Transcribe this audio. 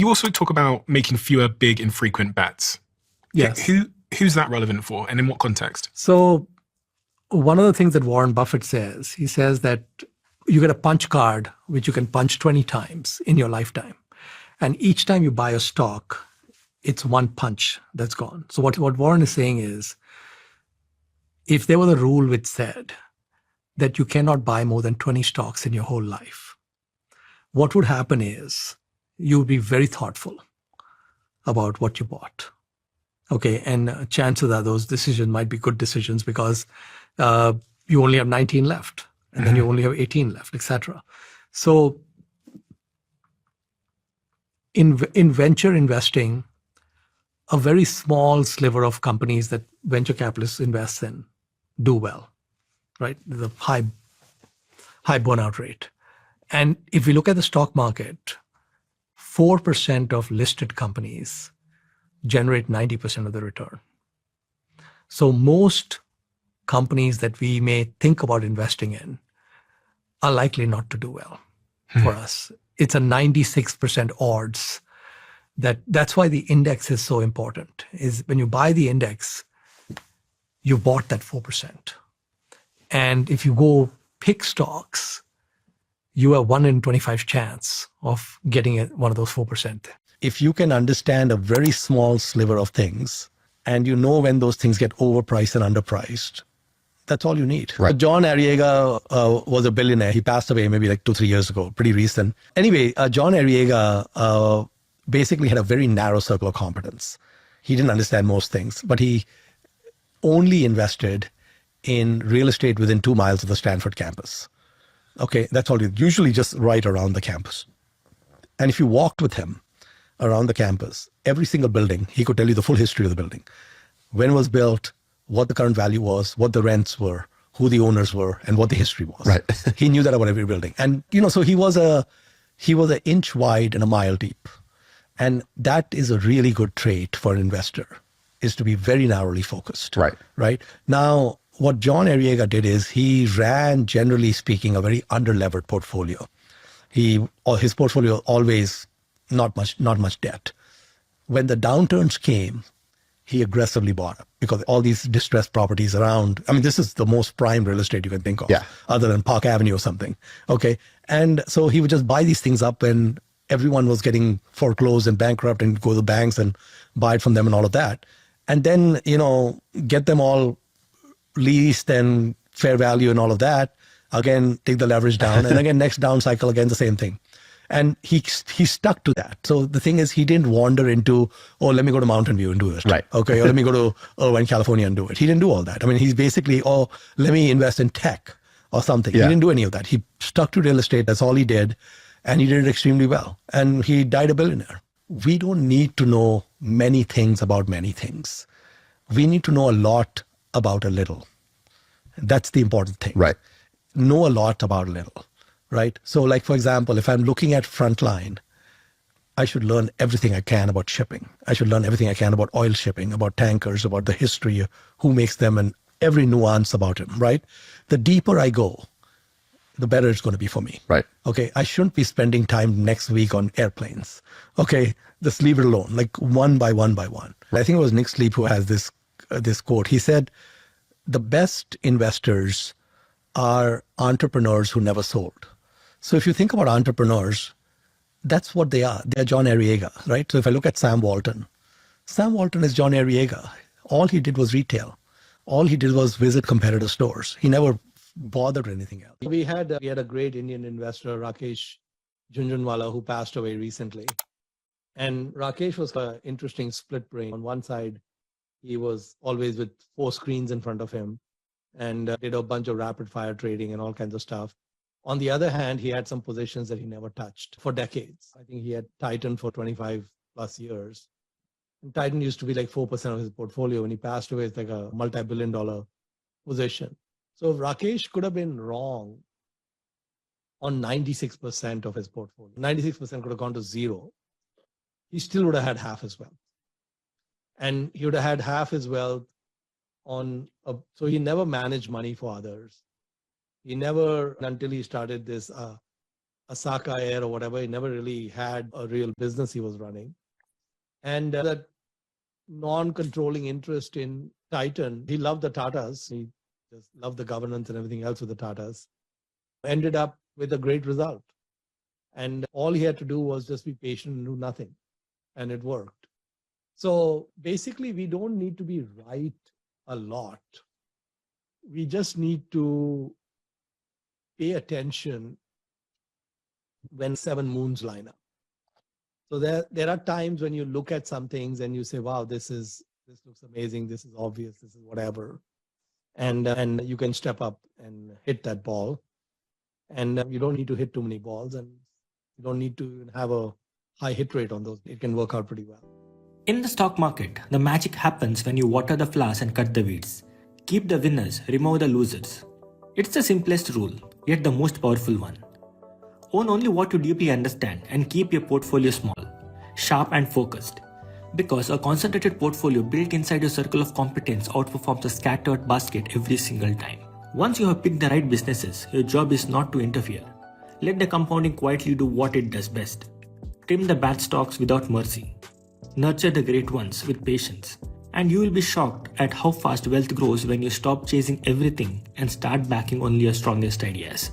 You also talk about making fewer big infrequent bets. Yes. Who's that relevant for, and in what context? So one of the things that Warren Buffett says, he says that you get a punch card, which you can punch 20 times in your lifetime. And each time you buy a stock, it's one punch that's gone. So what Warren is saying is, if there was a rule which said that you cannot buy more than 20 stocks in your whole life, what would happen is you would be very thoughtful about what you bought. Okay, and chances are those decisions might be good decisions because you only have 19 left, and then you only have 18 left, etc. So in venture investing, a very small sliver of companies that venture capitalists invest in do well, right? There's a high burnout rate. And if we look at the stock market, 4% of listed companies generate 90% of the return. So most companies that we may think about investing in are likely not to do well for us. It's a 96% odds. That's why the index is so important, is when you buy the index, you bought that 4%. And if you go pick stocks, you have 1 in 25 chance of getting one of those 4%. If you can understand a very small sliver of things, and you know when those things get overpriced and underpriced, that's all you need. Right. John Arriaga was a billionaire. He passed away maybe like 2-3 years ago, pretty recent. Anyway, John Arriaga basically had a very narrow circle of competence. He didn't understand most things, but he only invested in real estate within 2 miles of the Stanford campus. Okay, that's all. Usually just right around the campus. And if you walked with him around the campus, every single building, he could tell you the full history of the building. When it was built, what the current value was, what the rents were, who the owners were, and what the history was. Right. He knew that about every building. And, so he was an inch wide and a mile deep. And that is a really good trait for an investor, is to be very narrowly focused. Right. Right. Now, what John Arriaga did is he ran, generally speaking, a very under-levered portfolio. His portfolio always not much debt. When the downturns came, he aggressively bought up because all these distressed properties around, I mean, this is the most prime real estate you can think of, other than Park Avenue or something. Okay. And so he would just buy these things up when everyone was getting foreclosed and bankrupt, and go to the banks and buy it from them and all of that. And then, get them all leased and fair value and all of that. Again, take the leverage down. And again, next down cycle, again, the same thing. And he stuck to that. So the thing is, he didn't wander into, let me go to Mountain View and do it. Right. Okay, or let me go to Irvine, California and do it. He didn't do all that. I mean, he's basically, let me invest in tech or something. Yeah. He didn't do any of that. He stuck to real estate. That's all he did. And he did it extremely well. And he died a billionaire. We don't need to know many things about many things. We need to know a lot about a little. That's the important thing. Right. Know a lot about a little. Right. So like, for example, if I'm looking at Frontline, I should learn everything I can about shipping. I should learn everything I can about oil shipping, about tankers, about the history, who makes them, and every nuance about them. Right. The deeper I go, the better it's going to be for me. Right. Okay. I shouldn't be spending time next week on airplanes. Okay. Just leave it alone, like one by one by one. I think it was Nick Sleep who has this quote. He said, the best investors are entrepreneurs who never sold. So if you think about entrepreneurs, that's what they are. They're John Arriaga, right? So if I look at Sam Walton is John Arriaga. All he did was retail. All he did was visit competitor stores. He never bothered anything else. We had a great Indian investor, Rakesh Jhunjhunwala, who passed away recently. And Rakesh was an interesting split brain. On one side, he was always with 4 screens in front of him and did a bunch of rapid fire trading and all kinds of stuff. On the other hand, he had some positions that he never touched for decades. I think he had Titan for 25 plus years. And Titan used to be like 4% of his portfolio. When he passed away, it's like a multi-billion-dollar position. So Rakesh could have been wrong on 96% of his portfolio. 96% could have gone to zero. He still would have had half his wealth. And he would have had half his wealth so he never managed money for others. He never, until he started this Osaka Air or whatever. He never really had a real business he was running. And that non-controlling interest in Titan, he loved the Tatas. He just loved the governance and everything else with the Tatas. Ended up with a great result. And all he had to do was just be patient and do nothing. And it worked. So basically, we don't need to be right a lot. We just need to pay attention when 7 moons line up. So there are times when you look at some things and you say, wow, this looks amazing, this is obvious, this is whatever. And you can step up and hit that ball. And you don't need to hit too many balls, and you don't need to have a high hit rate on those. It can work out pretty well. In the stock market, the magic happens when you water the flowers and cut the weeds. Keep the winners, remove the losers. It's the simplest rule, yet the most powerful one. Own only what you deeply understand and keep your portfolio small, sharp and focused. Because a concentrated portfolio built inside your circle of competence outperforms a scattered basket every single time. Once you have picked the right businesses, your job is not to interfere. Let the compounding quietly do what it does best. Trim the bad stocks without mercy. Nurture the great ones with patience. And you will be shocked at how fast wealth grows when you stop chasing everything and start backing only your strongest ideas.